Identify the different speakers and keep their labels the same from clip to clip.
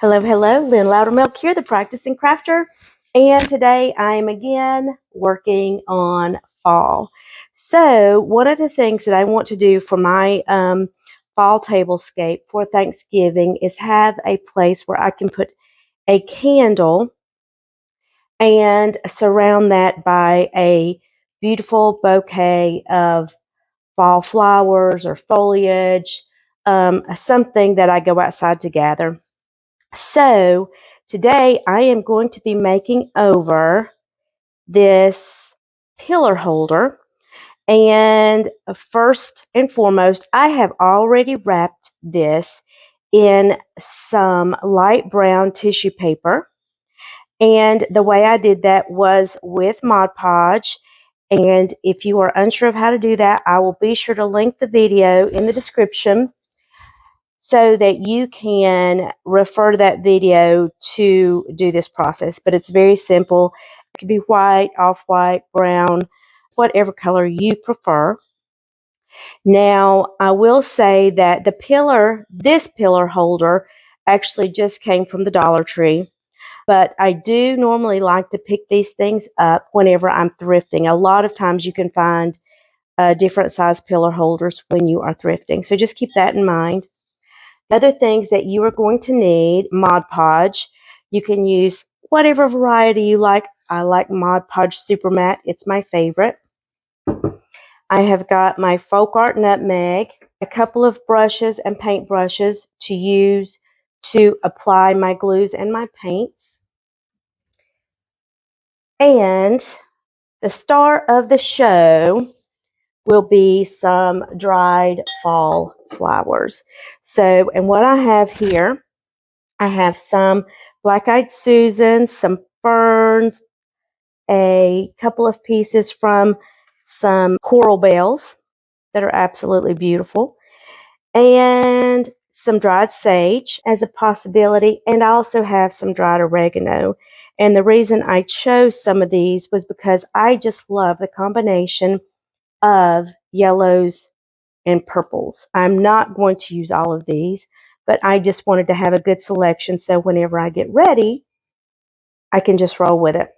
Speaker 1: Hello, hello, Lynn Loudermilk here, the practicing crafter, and today I am again working on fall. So one of the things that I want to do for my fall tablescape for Thanksgiving is have a place where I can put a candle and surround that by a beautiful bouquet of fall flowers or foliage, something that I go outside to gather. So today I am going to be making over this pillar holder. And first and foremost, I have already wrapped this in some light brown tissue paper. And the way I did that was with Mod Podge. And if you are unsure of how to do that, I will be sure to link the video in the description so that you can refer to that video to do this process. But it's very simple. It could be white, off-white, brown, whatever color you prefer. Now, I will say that this pillar holder actually just came from the Dollar Tree. But I do normally like to pick these things up whenever I'm thrifting. A lot of times you can find different size pillar holders when you are thrifting. So just keep that in mind. Other things that you are going to need: Mod Podge. You can use whatever variety you like. I like Mod Podge Super Matte. It's my favorite. I have got my FolkArt nutmeg, a couple of brushes and paint brushes to use to apply my glues and my paints. And the star of the show will be some dried fall flowers. So, and what I have here, I have some black-eyed Susans, some ferns, a couple of pieces from some coral bells that are absolutely beautiful, and some dried sage as a possibility, and I also have some dried oregano. And the reason I chose some of these was because I just love the combination of yellows and purples. I'm not going to use all of these, but I just wanted to have a good selection so whenever I get ready, I can just roll with it.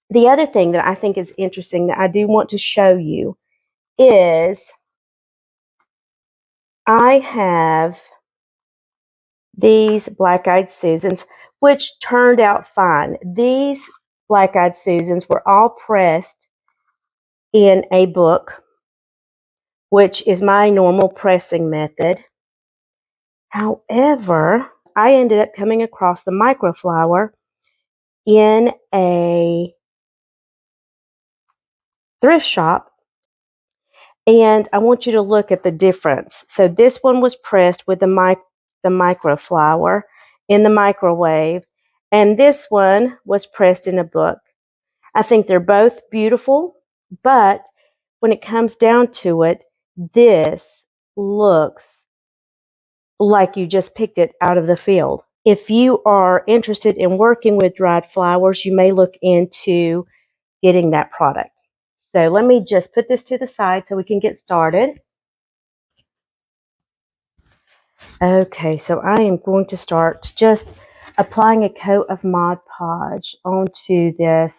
Speaker 1: The other thing that I think is interesting that I do want to show you is I have these black-eyed Susans, which turned out fine. These black-eyed Susans were all pressed in a book, which is my normal pressing method. However, I ended up coming across the microflower in a thrift shop, and I want you to look at the difference. So this one was pressed with the microflower in the microwave, and this one was pressed in a book. I think they're both beautiful, but when it comes down to it, this looks like you just picked it out of the field. If you are interested in working with dried flowers, you may look into getting that product. So let me just put this to the side so we can get started. Okay, so I am going to start just applying a coat of Mod Podge onto this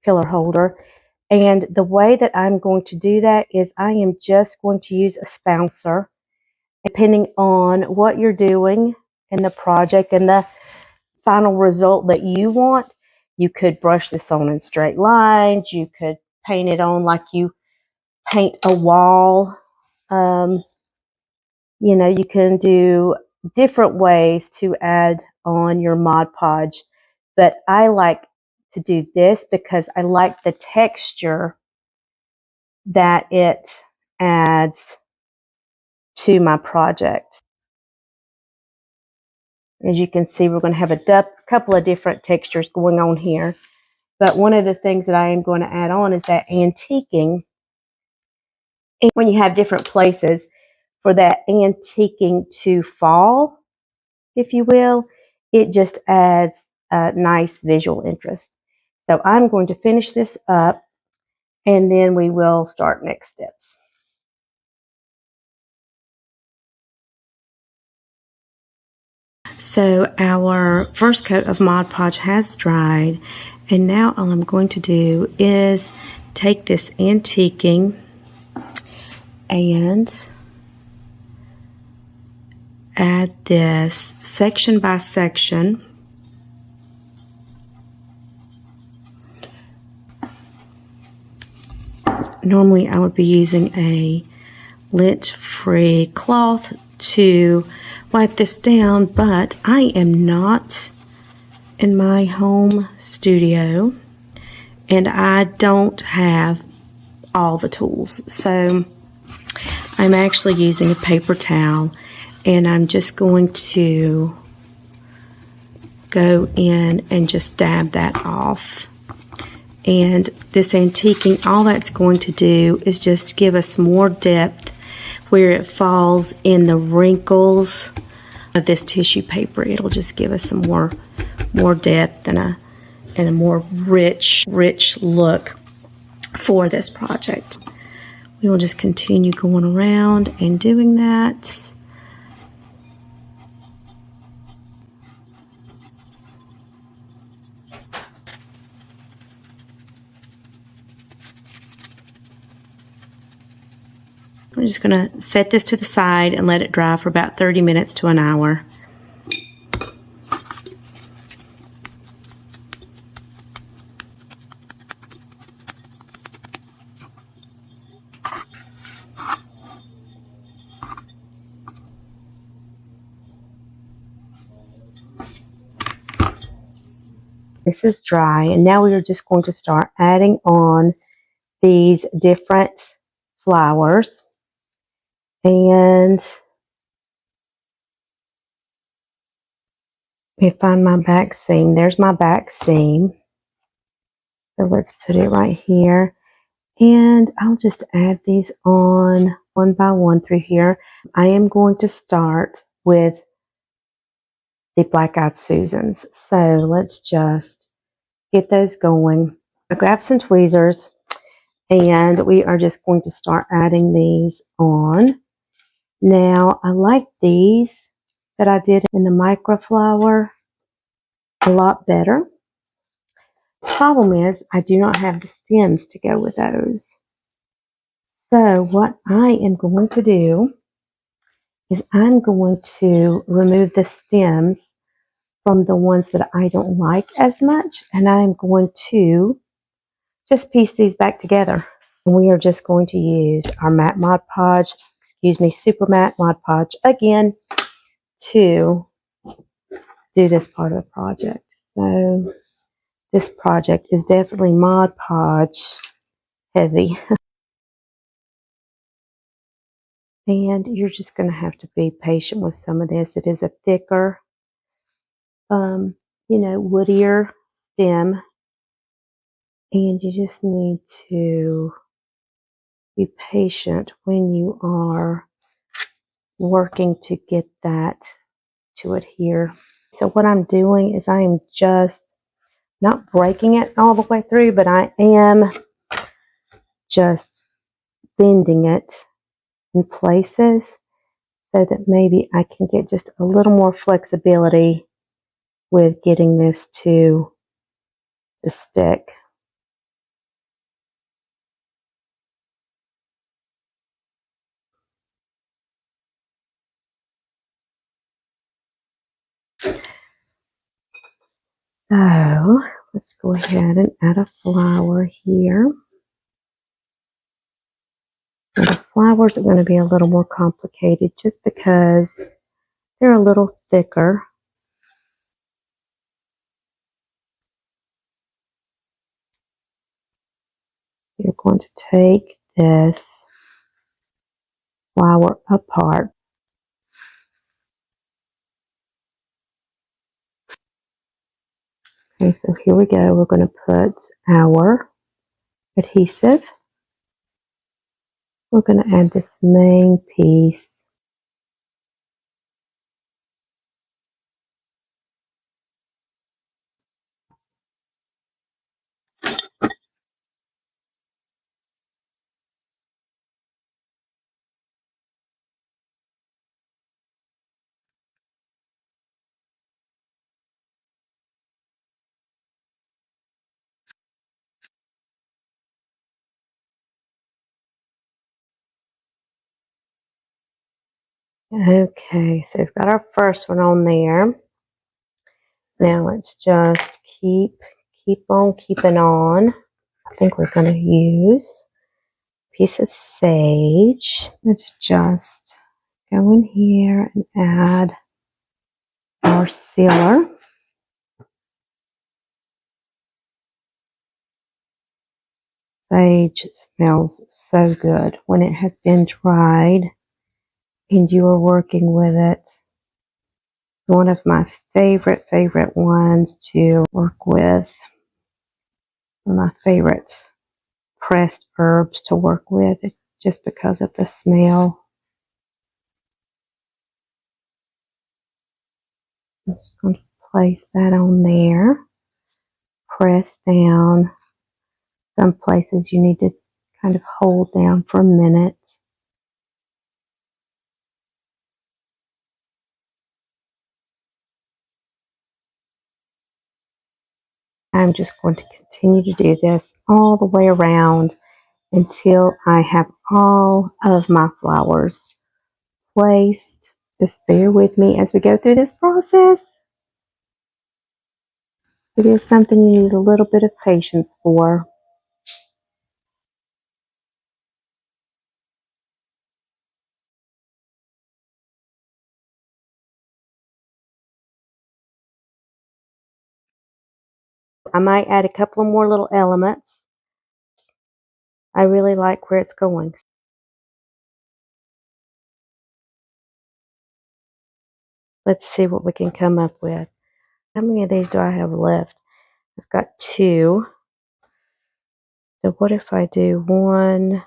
Speaker 1: pillar holder. And the way that I'm going to do that is I am just going to use a spouncer. Depending on what you're doing in the project and the final result that you want, you could brush this on in straight lines. You could paint it on like you paint a wall. You can do different ways to add on your Mod Podge, but I like to do this because I like the texture that it adds to my project. As you can see, we're going to have a couple of different textures going on here. But one of the things that I am going to add on is that antiquing. And when you have different places for that antiquing to fall, if you will, it just adds a nice visual interest. So I'm going to finish this up, and then we will start next steps. So our first coat of Mod Podge has dried, and now all I'm going to do is take this antiquing and add this section by section. Normally I would be using a lint-free cloth to wipe this down, but I am not in my home studio and I don't have all the tools. So I'm actually using a paper towel, and I'm just going to go in and just dab that off. And this antiquing, all that's going to do is just give us more depth where it falls in the wrinkles of this tissue paper. It'll just give us some more depth and a more rich look for this project. We will just continue going around and doing that. I'm just going to set this to the side and let it dry for about 30 minutes to an hour. This is dry, and now we are just going to start adding on these different flowers. And let me find my back seam. There's my back seam. So let's put it right here. And I'll just add these on one by one through here. I am going to start with the Black-Eyed Susans. So let's just get those going. I grabbed some tweezers, and we are just going to start adding these on. Now, I like these that I did in the microflower a lot better. Problem is, I do not have the stems to go with those. So what I am going to do is I'm going to remove the stems from the ones that I don't like as much, and I'm going to just piece these back together. And we are just going to use our matte Mod Podge, Super Matte Mod Podge again to do this part of the project. So this project is definitely Mod Podge heavy. And you're just going to have to be patient with some of this. It is a thicker, woodier stem. And you just need to be patient when you are working to get that to adhere. So what I'm doing is I am just not breaking it all the way through, but I am just bending it in places so that maybe I can get just a little more flexibility with getting this to stick. So let's go ahead and add a flower here. And the flowers are going to be a little more complicated just because they're a little thicker. You're going to take this flower apart. Okay, so here we go. We're going to put our adhesive. We're going to add this main piece. Okay, so we've got our first one on there. Now let's just keep on keeping on. I think we're going to use a piece of sage. Let's just go in here and add our sealer. Sage smells so good when it has been dried and you are working with it. One of my favorite ones to work with. One of my favorite pressed herbs to work with just because of the smell. I'm just going to place that on there. Press down. Some places you need to kind of hold down for a minute. I'm just going to continue to do this all the way around until I have all of my flowers placed. Just bear with me as we go through this process. It is something you need a little bit of patience for. I might add a couple of more little elements. I really like where it's going. Let's see what we can come up with. How many of these do I have left? I've got 2. So what if I do one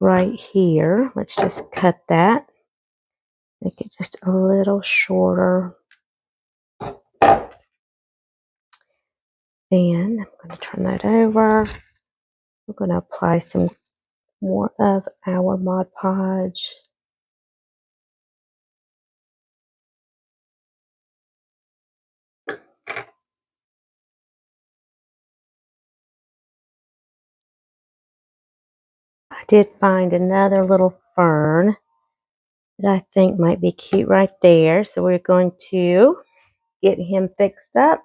Speaker 1: right here? Let's just cut that. Make it just a little shorter. And I'm going to turn that over. We're going to apply some more of our Mod Podge. I did find another little fern that I think might be cute right there. So we're going to get him fixed up.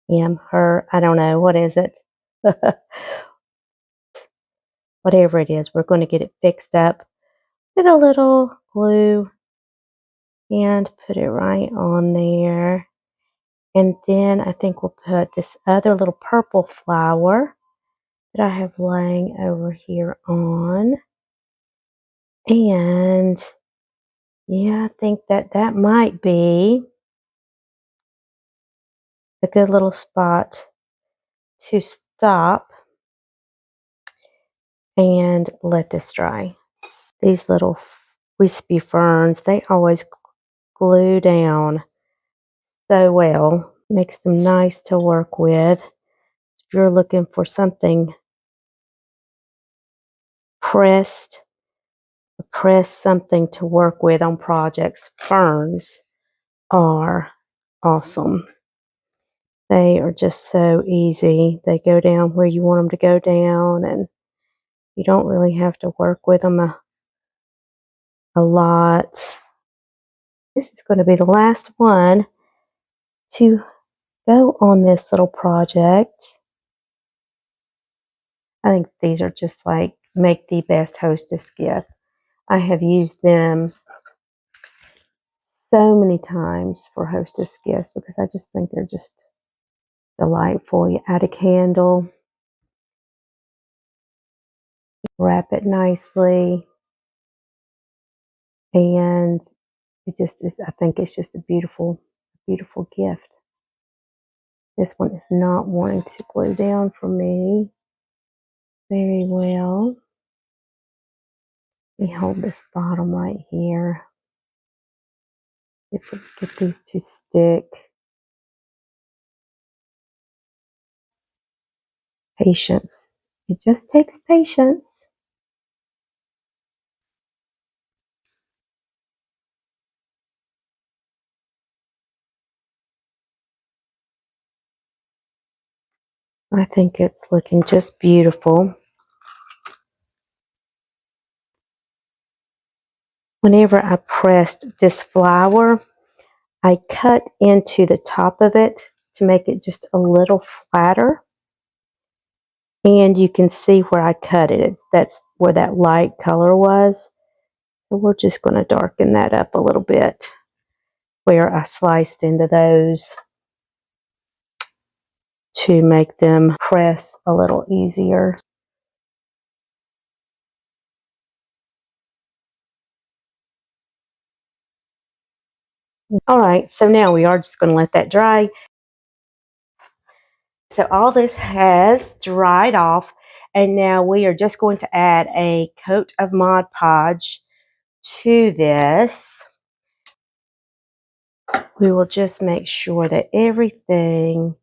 Speaker 1: Him, her, I don't know, what is it? Whatever it is, we're going to get it fixed up with a little glue and put it right on there. And then I think we'll put this other little purple flower that I have laying over here on. And yeah, I think that might be a good little spot to stop and let this dry. These little wispy ferns, they always glue down so well. Makes them nice to work with. If you're looking for something press something to work with on projects, ferns are awesome. They are just so easy. They go down where you want them to go down, and you don't really have to work with them a lot. This is going to be the last one to go on this little project. I think these are just like make the best hostess gift. I have used them so many times for hostess gifts because I just think they're just delightful. You add a candle, wrap it nicely, and it just is, I think it's just a beautiful gift. This one is not wanting to glue down for me very well. Let me hold this bottom right here. If we get these to stick. Patience. It just takes patience. I think it's looking just beautiful. whenever I pressed this flower, I cut into the top of it to make it just a little flatter. And you can see where I cut it. That's where that light color was. So we're just going to darken that up a little bit where I sliced into those to make them press a little easier. All right, so now we are just going to let that dry. So all this has dried off, and now we are just going to add a coat of Mod Podge to this. We will just make sure that everything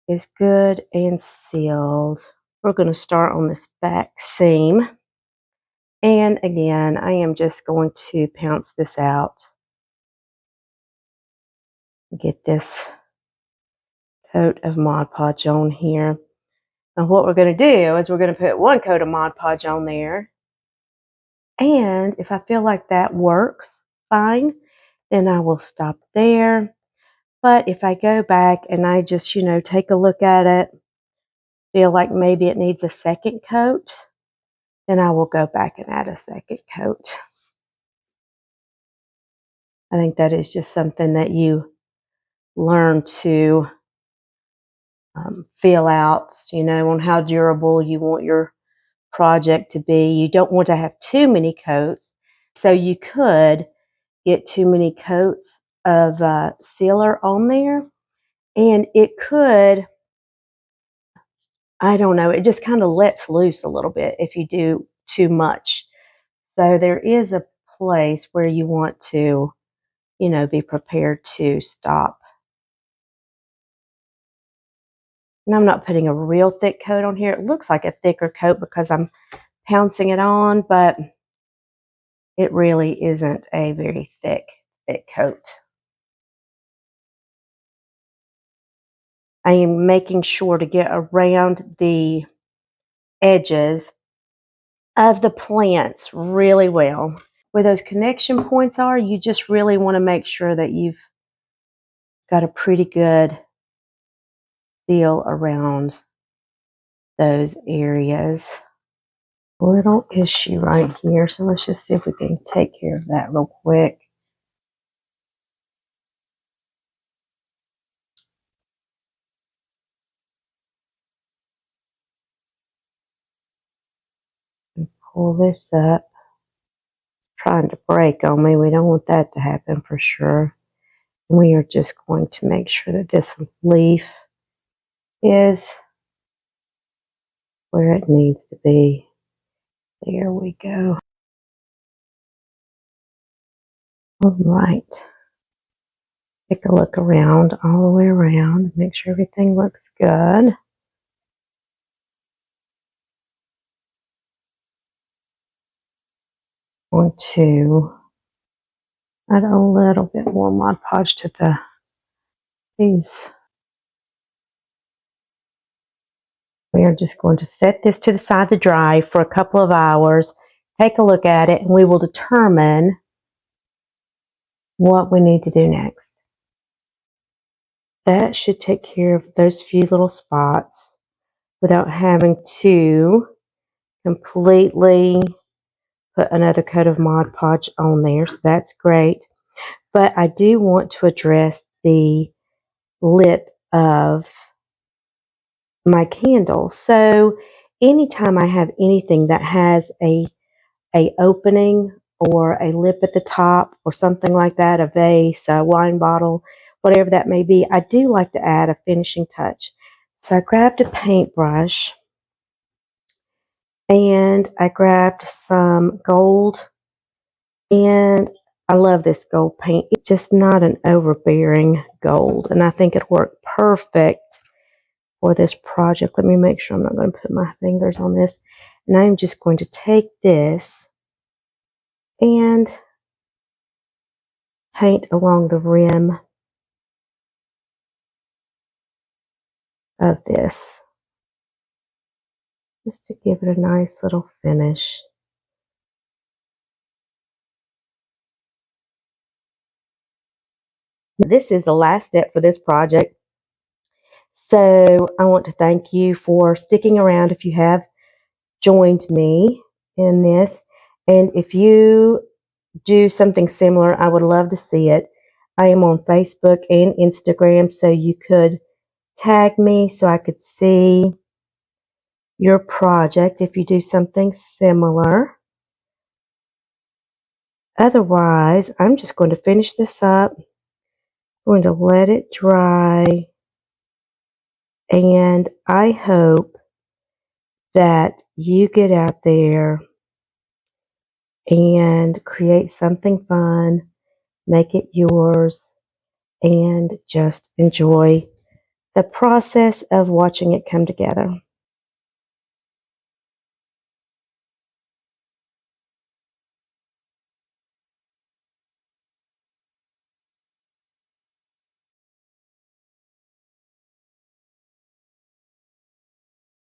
Speaker 1: is good and sealed. We're going to start on this back seam. And again, I am just going to pounce this out. Get this coat of Mod Podge on here. And what we're going to do is we're going to put one coat of Mod Podge on there. And if I feel like that works fine, then I will stop there. But if I go back and I just, take a look at it, feel like maybe it needs a second coat, then I will go back and add a second coat. I think that is just something that you learn to feel out, on how durable you want your project to be. You don't want to have too many coats, so you could get too many coats of sealer on there, and it could, I don't know, it just kind of lets loose a little bit if you do too much. So there is a place where you want to, be prepared to stop. And I'm not putting a real thick coat on here. It looks like a thicker coat because I'm pouncing it on, but it really isn't a very thick coat. I am making sure to get around the edges of the plants really well. Where those connection points are, you just really want to make sure that you've got a pretty good seal around those areas. Little issue right here, so let's just see if we can take care of that real quick. Pull this up. Trying to break on me. We don't want that to happen for sure. We are just going to make sure that this leaf is where it needs to be. There we go. All right. Take a look around, all the way around, make sure everything looks good. Going to add a little bit more Mod Podge to these. We are just going to set this to the side to dry for a couple of hours, take a look at it, and we will determine what we need to do next. That should take care of those few little spots without having to completely put another coat of Mod Podge on there, so that's great. But I do want to address the lip of my candle. So anytime I have anything that has a opening or a lip at the top or something like that, a vase, a wine bottle, whatever that may be, I do like to add a finishing touch. So I grabbed a paintbrush and I grabbed some gold, and I love this gold paint. It's just not an overbearing gold, and I think it worked perfect for this project. Let me make sure I'm not going to put my fingers on this. And I'm just going to take this and paint along the rim of this, just to give it a nice little finish. This is the last step for this project. So I want to thank you for sticking around if you have joined me in this. And if you do something similar, I would love to see it. I am on Facebook and Instagram, so you could tag me so I could see your project if you do something similar. Otherwise, I'm just going to finish this up. I'm going to let it dry. And I hope that you get out there and create something fun, make it yours, and just enjoy the process of watching it come together.